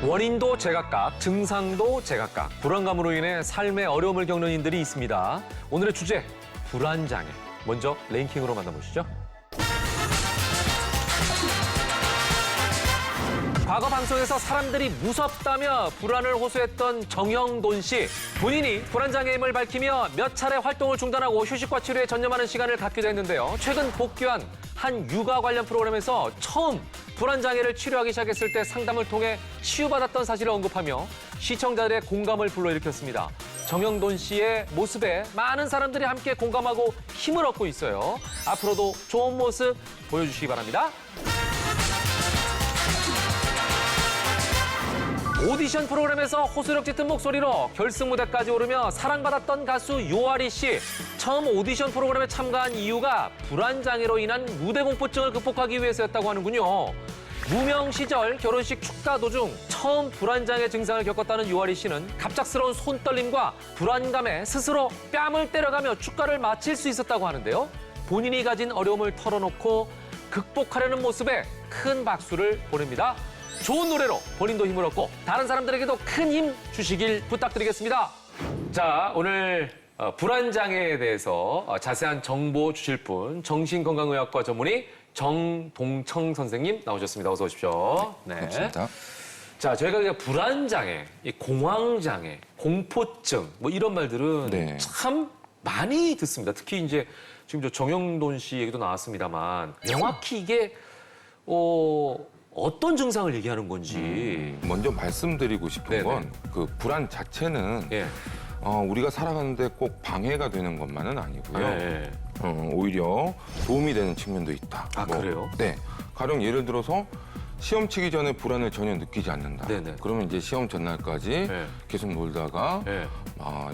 원인도 제각각, 증상도 제각각. 불안감으로 인해 삶의 어려움을 겪는 이들이 있습니다. 오늘의 주제, 불안장애. 먼저 랭킹으로 만나보시죠. 과거 방송에서 사람들이 무섭다며 불안을 호소했던 정영돈 씨. 본인이 불안장애임을 밝히며 몇 차례 활동을 중단하고 휴식과 치료에 전념하는 시간을 갖기도 했는데요. 최근 복귀한 한 육아 관련 프로그램에서 처음 불안장애를 치료하기 시작했을 때 상담을 통해 치유받았던 사실을 언급하며 시청자들의 공감을 불러일으켰습니다. 정영돈 씨의 모습에 많은 사람들이 함께 공감하고 힘을 얻고 있어요. 앞으로도 좋은 모습 보여주시기 바랍니다. 오디션 프로그램에서 호소력 짙은 목소리로 결승 무대까지 오르며 사랑받았던 가수 요아리 씨. 처음 오디션 프로그램에 참가한 이유가 불안장애로 인한 무대 공포증을 극복하기 위해서였다고 하는군요. 무명 시절 결혼식 축가 도중 처음 불안장애 증상을 겪었다는 요아리 씨는 갑작스러운 손떨림과 불안감에 스스로 뺨을 때려가며 축가를 마칠 수 있었다고 하는데요. 본인이 가진 어려움을 털어놓고 극복하려는 모습에 큰 박수를 보냅니다. 좋은 노래로 본인도 힘을 얻고 다른 사람들에게도 큰 힘 주시길 부탁드리겠습니다. 자, 오늘 불안장애에 대해서 자세한 정보 주실 분 정신건강의학과 전문의 정동청 선생님 나오셨습니다. 어서 오십시오. 네. 고맙습니다. 자, 저희가 불안장애, 공황장애, 공포증 뭐 이런 말들은 네. 참 많이 듣습니다. 특히 이제 지금 저 정영돈 씨 얘기도 나왔습니다만 명확히 이게 어떤 증상을 얘기하는 건지. 먼저 말씀드리고 싶은 네네. 건 그 불안 자체는 예. 우리가 살아가는데 꼭 방해가 되는 것만은 아니고요. 예. 오히려 도움이 되는 측면도 있다. 아, 그래요? 네. 가령 예를 들어서 시험 치기 전에 불안을 전혀 느끼지 않는다. 네네. 그러면 이제 시험 전날까지 네. 계속 놀다가 예.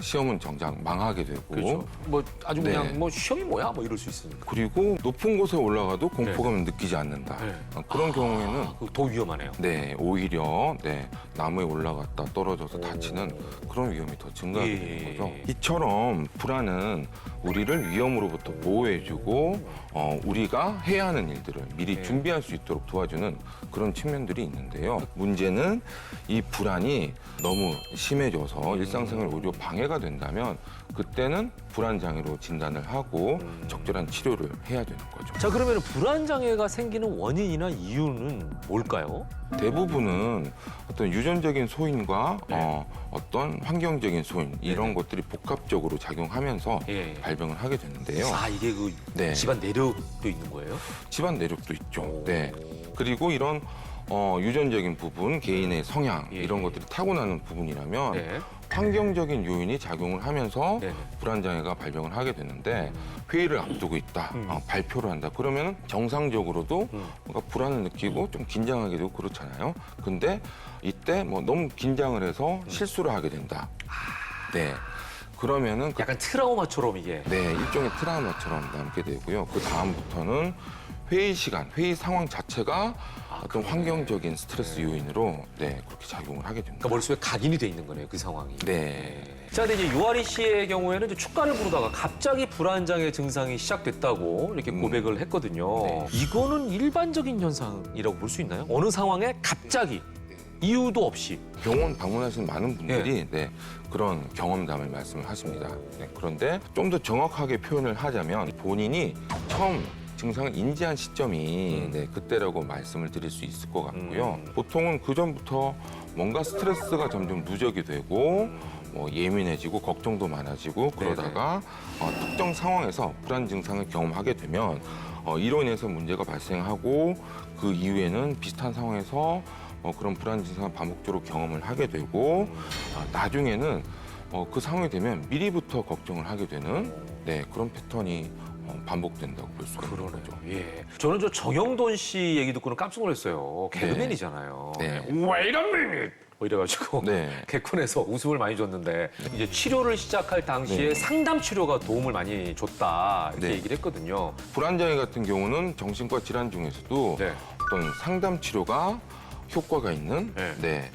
시험은 정작 망하게 되고 그렇죠. 뭐 아주 그냥 네. 뭐 시험이 뭐야 뭐 이럴 수 있으니까. 그리고 높은 곳에 올라가도 공포감을 느끼지 않는다. 네. 그런 경우에는 그거 더 위험하네요. 네, 오히려 나무에 올라갔다 떨어져서 다치는 그런 위험이 더 증가하게 되는 예. 거죠. 이처럼 불안은 우리를 위험으로부터 보호해주고 우리가 해야 하는 일들을 미리 예. 준비할 수 있도록 도와주는 그런 측면들이 있는데요. 문제는 이 불안이 너무 심해져서 일상생활에 오히려 방해가 된다면 그때는 불안장애로 진단을 하고 적절한 치료를 해야 되는 거죠. 자, 그러면 불안장애가 생기는 원인이나 이유는 뭘까요? 대부분은 어떤 유전적인 소인과 네. 어떤 환경적인 소인 이런 것들이 복합적으로 작용하면서 예. 발병을 하게 되는데요. 아, 이게 그 네. 집안 내력도 있는 거예요? 집안 내력도 있죠. 오. 네. 그리고 이런 유전적인 부분, 개인의 성향 예. 이런 것들이 타고나는 부분이라면 네. 환경적인 요인이 작용을 하면서 네네. 불안장애가 발병을 하게 되는데 회의를 앞두고 있다, 발표를 한다. 그러면 정상적으로도 뭔가 불안을 느끼고 좀 긴장하게 되고 그렇잖아요. 근데 이때 뭐 너무 긴장을 해서 실수를 하게 된다. 네. 그러면은 약간 트라우마처럼 이게. 네, 일종의 트라우마처럼 남게 되고요. 그 다음부터는 회의 시간, 회의 상황 자체가 어떤 환경적인 스트레스 요인으로 그렇게 작용을 하게 됩니다. 그러니까 머릿속에 각인이 돼 있는 거네요, 그 상황이. 네. 자, 근데 이제 요아리 씨의 경우에는 이제 축가를 부르다가 갑자기 불안장애 증상이 시작됐다고 이렇게 고백을 했거든요. 네. 이거는 일반적인 현상이라고 볼 수 있나요? 어느 상황에 갑자기 이유도 없이. 병원 방문하시는 많은 분들이 그런 경험담을 말씀을 하십니다. 그런데 좀 더 정확하게 표현을 하자면 본인이 처음 증상을 인지한 시점이 그때라고 말씀을 드릴 수 있을 것 같고요. 보통은 그 전부터 뭔가 스트레스가 점점 누적이 되고 뭐 예민해지고 걱정도 많아지고 그러다가 특정 상황에서 불안 증상을 경험하게 되면 이로 인해서 문제가 발생하고 그 이후에는 비슷한 상황에서 그런 불안 증상을 반복적으로 경험을 하게 되고 나중에는 그 상황이 되면 미리부터 걱정을 하게 되는 그런 패턴이 반복된다고 볼 수가 있는 거죠. 예. 저는 저 정영돈 씨 얘기 듣고는 깜짝 놀랐어요. 개그맨이잖아요. 네. Wait a minute! 뭐 이래가지고 네. 개콘에서 웃음을 많이 줬는데 이제 치료를 시작할 당시에 상담 치료가 도움을 많이 줬다 이렇게 네. 얘기를 했거든요. 불안장애 같은 경우는 정신과 질환 중에서도 네. 어떤 상담 치료가 효과가 있는 네.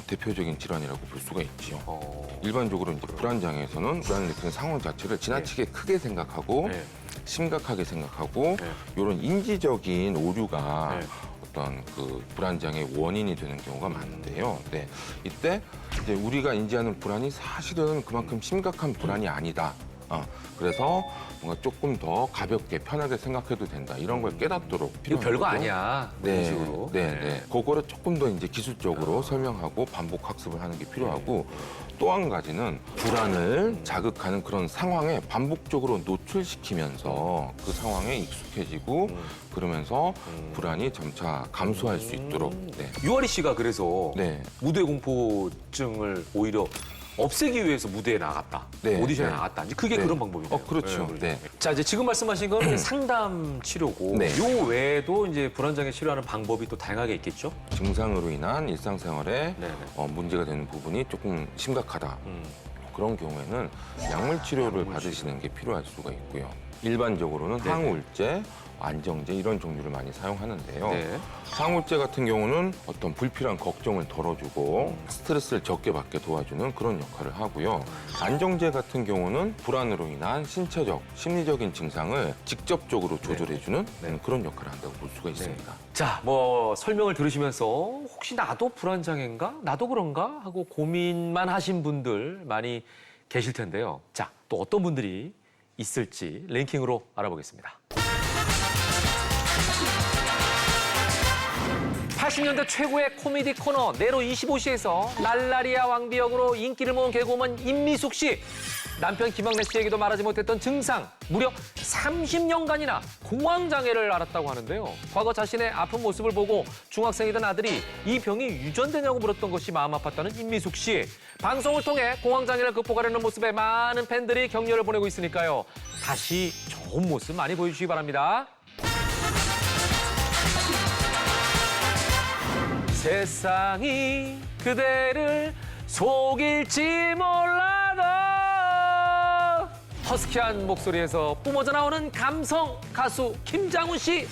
대표적인 질환이라고 볼 수가 있지요. 어. 일반적으로 이제 불안장애에서는 불안을 느끼는 상황 자체를 지나치게 크게 생각하고 네. 심각하게 생각하고 네. 이런 인지적인 오류가 어떤 그 불안장애의 원인이 되는 경우가 많은데요. 네, 이때 이제 우리가 인지하는 불안이 사실은 그만큼 심각한 불안이 아니다. 그래서 뭔가 조금 더 가볍게 편하게 생각해도 된다. 이런 걸 깨닫도록 이거 필요한 별거 거죠. 아니야. 뭐 이런 식으로. 네. 그거를 조금 더 이제 기술적으로 설명하고 반복 학습을 하는 게 필요하고 또 한 가지는 불안을 자극하는 그런 상황에 반복적으로 노출시키면서 그 상황에 익숙해지고 그러면서 불안이 점차 감소할 수 있도록. 네. 유아리 씨가 그래서 네. 무대 공포증을 오히려 없애기 위해서 무대에 나갔다. 네, 오디션에 네. 나갔다. 이제 그게 네. 그런 방법이네요. 그렇죠. 네. 자, 이제 지금 말씀하신 건 이제 상담 치료고 네. 요 외에도 이제 불안장애 치료하는 방법이 또 다양하게 있겠죠? 증상으로 인한 일상생활에 네네. 문제가 되는 부분이 조금 심각하다. 그런 경우에는 약물 치료를 받으시는 게 필요할 수가 있고요. 일반적으로는 네네. 항우울제, 안정제 이런 종류를 많이 사용하는데요. 네. 항우울제 같은 경우는 어떤 불필요한 걱정을 덜어주고 스트레스를 적게 받게 도와주는 그런 역할을 하고요. 안정제 같은 경우는 불안으로 인한 신체적, 심리적인 증상을 직접적으로 조절해주는 네. 그런 역할을 한다고 볼 수가 있습니다. 자, 뭐 설명을 들으시면서 혹시 나도 불안장애인가? 나도 그런가? 하고 고민만 하신 분들 많이 계실 텐데요. 자, 또 어떤 분들이 있을지 랭킹으로 알아보겠습니다. 80년대 최고의 코미디 코너 네로 25시에서 날라리아 왕비 역으로 인기를 모은 개그우먼 임미숙 씨. 남편 김학래 씨에게도 말하지 못했던 증상, 무려 30년간이나 공황장애를 앓았다고 하는데요. 과거 자신의 아픈 모습을 보고 중학생이던 아들이 이 병이 유전되냐고 물었던 것이 마음 아팠다는 임미숙 씨. 방송을 통해 공황장애를 극복하려는 모습에 많은 팬들이 격려를 보내고 있으니까요. 다시 좋은 모습 많이 보여주시기 바랍니다. 세상이 그대를 속일지 몰라도 허스키한 목소리에서 뿜어져 나오는 감성 가수 김장훈 씨.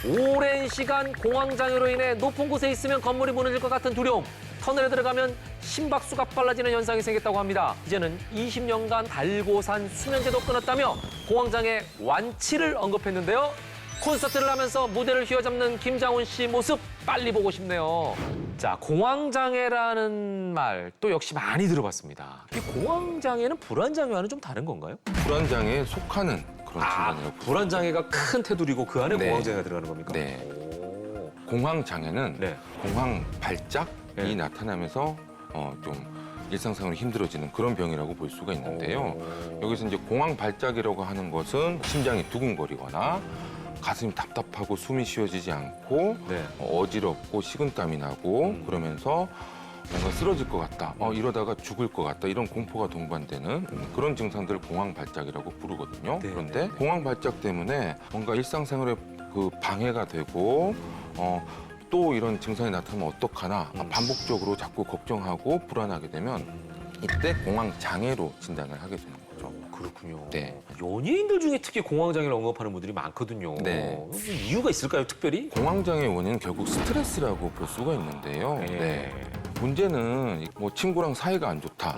오랜 시간 공황장애로 인해 높은 곳에 있으면 건물이 무너질 것 같은 두려움, 터널에 들어가면 심박수가 빨라지는 현상이 생겼다고 합니다. 이제는 20년간 달고 산 수면제도 끊었다며 공황장애 완치를 언급했는데요. 콘서트를 하면서 무대를 휘어잡는 김장훈 씨 모습 빨리 보고 싶네요. 자, 공황장애라는 말 또 역시 많이 들어봤습니다. 이 공황장애는 불안장애와는 좀 다른 건가요? 불안장애에 속하는 그런 질환이라고. 불안장애가 큰 테두리고 그 안에 네. 공황장애가 들어가는 겁니까? 네. 오. 공황장애는 네. 공황 발작이 네. 나타나면서 좀 일상생활이 힘들어지는 그런 병이라고 볼 수가 있는데요. 여기서 이제 공황 발작이라고 하는 것은 심장이 두근거리거나 가슴이 답답하고 숨이 쉬어지지 않고 네. 어지럽고 식은땀이 나고 그러면서 뭔가 쓰러질 것 같다. 이러다가 죽을 것 같다. 이런 공포가 동반되는 그런 증상들을 공황 발작이라고 부르거든요. 네, 그런데 네. 공황 발작 때문에 뭔가 일상생활에 그 방해가 되고 또 이런 증상이 나타나면 어떡하나 반복적으로 자꾸 걱정하고 불안하게 되면 이때 공황 장애로 진단을 하게 되는 거죠. 그렇군요. 네. 연예인들 중에 특히 공황장애를 언급하는 분들이 많거든요. 네. 무슨 이유가 있을까요, 특별히? 공황장애 원인은 결국 스트레스라고 볼 수가 있는데요. 네. 문제는 뭐 친구랑 사이가 안 좋다.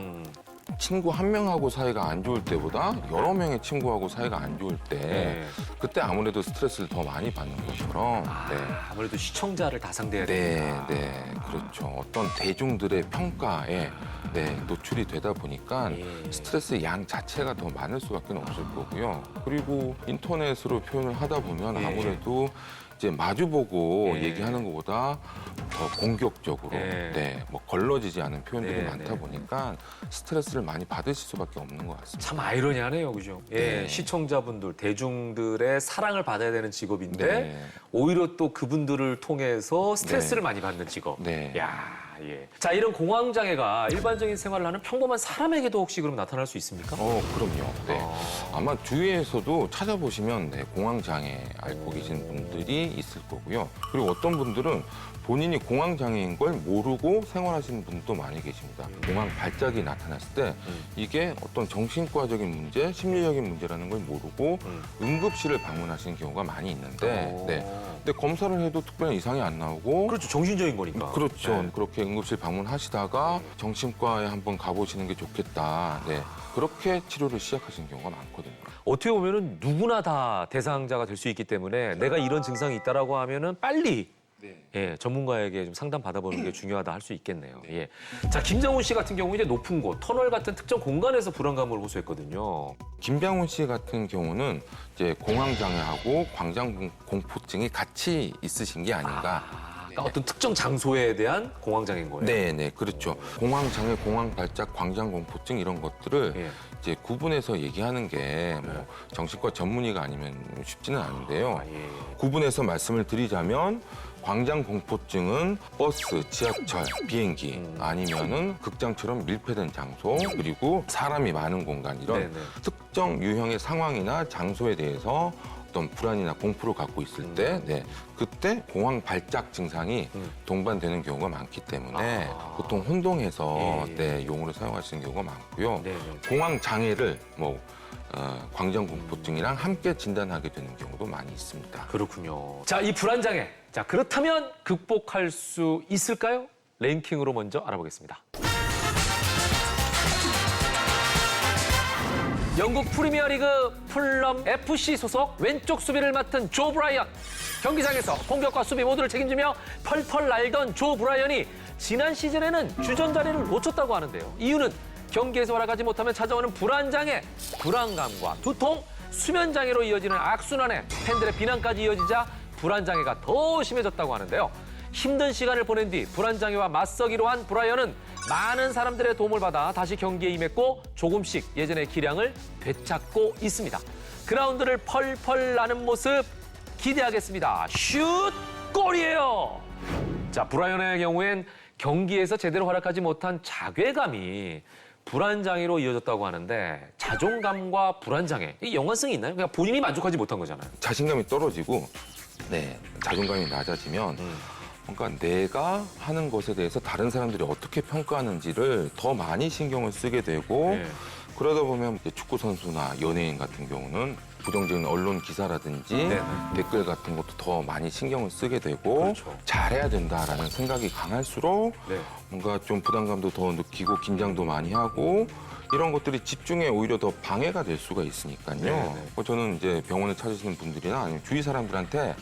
친구 한 명하고 사이가 안 좋을 때보다 여러 명의 친구하고 사이가 안 좋을 때 네. 그때 아무래도 스트레스를 더 많이 받는 것처럼 아무래도 시청자를 다 상대해야 네, 되니까. 네, 그렇죠. 어떤 대중들의 평가에 노출이 되다 보니까 예. 스트레스의 양 자체가 더 많을 수밖에 없을 거고요. 그리고 인터넷으로 표현을 하다 보면 예. 아무래도 이제 마주보고 예. 얘기하는 것보다 더 공격적으로 예. 뭐 걸러지지 않은 표현들이 네, 많다 네. 보니까 스트레스를 많이 받으실 수밖에 없는 것 같습니다. 참 아이러니하네요, 그죠? 예, 네. 시청자분들, 대중들의 사랑을 받아야 되는 직업인데 네. 오히려 또 그분들을 통해서 스트레스를 네. 많이 받는 직업. 네. 야, 예. 자, 이런 공황장애가 일반적인 생활을 하는 평범한 사람에게도 혹시 그럼 나타날 수 있습니까? 그럼요. 네. 아마 주위에서도 찾아보시면 공황장애 앓고 계신 분들이 있을 거고요. 그리고 어떤 분들은 본인이 공황장애인 걸 모르고 생활하시는 분도 많이 계십니다. 공황 발작이 나타났을 때 이게 어떤 정신과적인 문제, 심리적인 문제라는 걸 모르고 응급실을 방문하시는 경우가 많이 있는데 근데 검사를 해도 특별한 이상이 안 나오고 그렇죠. 정신적인 거니까. 그렇죠. 네. 그렇게 응급실 방문하시다가 정신과에 한번 가보시는 게 좋겠다. 네. 그렇게 치료를 시작하시는 경우가 많거든요. 어떻게 보면은 누구나 다 대상자가 될 수 있기 때문에 내가 이런 증상이 있다라고 하면은 빨리 예, 전문가에게 좀 상담 받아보는 게 중요하다 할 수 있겠네요. 예. 자, 김장훈 씨 같은 경우 이제 높은 곳, 터널 같은 특정 공간에서 불안감을 호소했거든요. 김병훈 씨 같은 경우는 이제 공황 장애하고 광장 공포증이 같이 있으신 게 아닌가. 그러니까 어떤 특정 장소에 대한 공황 장애인 거예요. 네, 그렇죠. 공황 장애, 공황 발작, 광장 공포증 이런 것들을 예. 이제 구분해서 얘기하는 게 뭐 정신과 전문의가 아니면 쉽지는 않은데요. 예. 구분해서 말씀을 드리자면 광장 공포증은 버스, 지하철, 비행기 아니면은 극장처럼 밀폐된 장소 그리고 사람이 많은 공간 이런 네네. 특정 유형의 상황이나 장소에 대해서 어떤 불안이나 공포를 갖고 있을 때 그때 공황 발작 증상이 동반되는 경우가 많기 때문에 보통 혼동해서 예. 용어를 사용하시는 경우가 많고요. 네네. 공황 장애를 광장 공포증이랑 함께 진단하게 되는 경우도 많이 있습니다. 그렇군요. 자, 이 불안 장애. 자, 그렇다면 극복할 수 있을까요? 랭킹으로 먼저 알아보겠습니다. 영국 프리미어리그 풀럼 FC 소속 왼쪽 수비를 맡은 조 브라이언. 경기장에서 공격과 수비 모두를 책임지며 펄펄 날던 조 브라이언이 지난 시즌에는 주전 자리를 놓쳤다고 하는데요. 이유는 경기에서 활약하지 못하면 찾아오는 불안장애, 불안감과 두통, 수면장애로 이어지는 악순환에 팬들의 비난까지 이어지자 불안장애가 더 심해졌다고 하는데요. 힘든 시간을 보낸 뒤 불안장애와 맞서기로 한 브라이언은 많은 사람들의 도움을 받아 다시 경기에 임했고 조금씩 예전의 기량을 되찾고 있습니다. 그라운드를 펄펄 나는 모습 기대하겠습니다. 슛! 골이에요! 자, 브라이언의 경우엔 경기에서 제대로 활약하지 못한 자괴감이 불안장애로 이어졌다고 하는데 자존감과 불안장애, 이 연관성이 있나요? 그냥 본인이 만족하지 못한 거잖아요. 자신감이 떨어지고 자존감이 낮아지면 뭔가 내가 하는 것에 대해서 다른 사람들이 어떻게 평가하는지를 더 많이 신경을 쓰게 되고 네. 그러다 보면 이제 축구 선수나 연예인 같은 경우는 부정적인 언론 기사라든지 네네. 댓글 같은 것도 더 많이 신경을 쓰게 되고 그렇죠. 잘해야 된다라는 생각이 강할수록 네. 뭔가 좀 부담감도 더 느끼고 긴장도 많이 하고 이런 것들이 집중에 오히려 더 방해가 될 수가 있으니까요. 네네. 저는 이제 병원을 찾으시는 분들이나 아니면 주위 사람들한테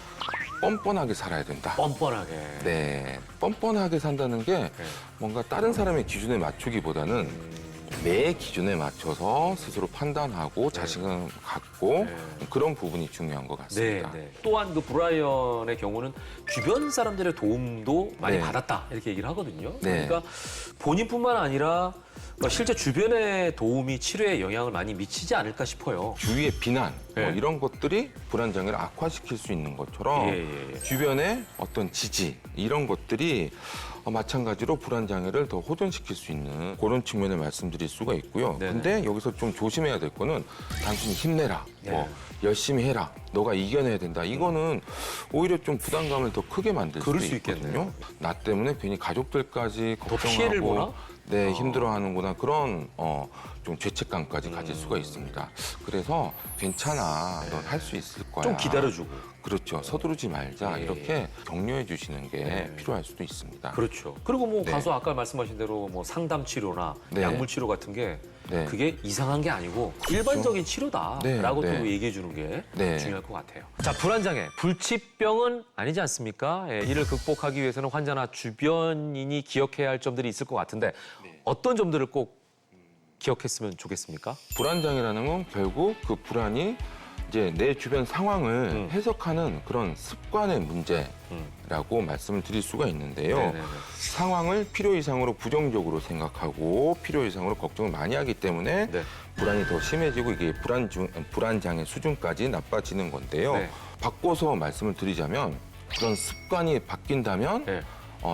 뻔뻔하게 살아야 된다. 뻔뻔하게. 네, 뻔뻔하게 산다는 게 뭔가 다른 사람의 기준에 맞추기보다는 내 기준에 맞춰서 스스로 판단하고 자신감을 갖고 그런 부분이 중요한 것 네, 같습니다. 네. 또한 그 브라이언의 경우는 주변 사람들의 도움도 많이 네. 받았다 이렇게 얘기를 하거든요. 네. 그러니까 본인뿐만 아니라 실제 주변의 도움이 치료에 영향을 많이 미치지 않을까 싶어요. 주위의 비난 네. 이런 것들이 불안장애를 악화시킬 수 있는 것처럼 예. 주변의 어떤 지지 이런 것들이 마찬가지로 불안장애를 더 호전시킬 수 있는 그런 측면을 말씀드릴 수가 있고요. 네네. 근데 여기서 좀 조심해야 될 거는 단순히 힘내라, 네. 열심히 해라, 너가 이겨내야 된다. 이거는 오히려 좀 부담감을 더 크게 만들 그럴 수도 수 있겠네요. 있거든요. 나 때문에 괜히 가족들까지 더 피해를 보나? 걱정하고 힘들어하는구나 그런 좀 죄책감까지 가질 수가 있습니다. 그래서 괜찮아, 넌 할 수 있을 거야. 좀 기다려주고. 그렇죠. 서두르지 말자 예. 이렇게 격려해 주시는 게 필요할 수도 있습니다. 그렇죠. 그리고 뭐 네. 가서 아까 말씀하신 대로 뭐 상담 치료나 네. 약물 치료 같은 게 네. 그게 이상한 게 아니고 일반적인 치료다라고 네. 또 얘기해 주는 게 네. 중요할 것 같아요. 자, 불안장애, 불치병은 아니지 않습니까? 예, 이를 극복하기 위해서는 환자나 주변인이 기억해야 할 점들이 있을 것 같은데 어떤 점들을 꼭 기억했으면 좋겠습니까? 불안장애라는 건 결국 그 불안이 이제 내 주변 상황을 해석하는 그런 습관의 문제라고 말씀을 드릴 수가 있는데요. 네네네. 상황을 필요 이상으로 부정적으로 생각하고 필요 이상으로 걱정을 많이 하기 때문에 네. 불안이 더 심해지고 이게 불안장애 수준까지 나빠지는 건데요. 네. 바꿔서 말씀을 드리자면 그런 습관이 바뀐다면 네.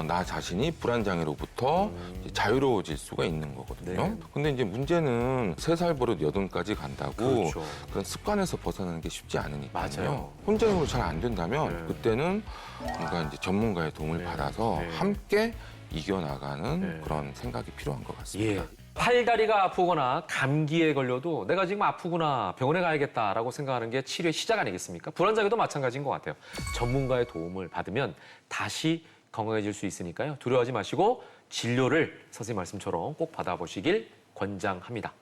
나 자신이 불안장애로부터 이제 자유로워질 수가 있는 거거든요. 네. 근데 이제 문제는 3살 버릇 8까지 간다고 그렇죠. 그런 습관에서 벗어나는 게 쉽지 않으니까요. 맞아요. 혼자서로 잘 안 된다면 네. 그때는 뭔가 이제 전문가의 도움을 네. 받아서 네. 함께 이겨나가는 네. 그런 생각이 필요한 것 같습니다. 예. 팔다리가 아프거나 감기에 걸려도 내가 지금 아프구나 병원에 가야겠다라고 생각하는 게 치료의 시작 아니겠습니까? 불안장애도 마찬가지인 것 같아요. 전문가의 도움을 받으면 다시 건강해질 수 있으니까요. 두려워하지 마시고 진료를 선생님 말씀처럼 꼭 받아보시길 권장합니다.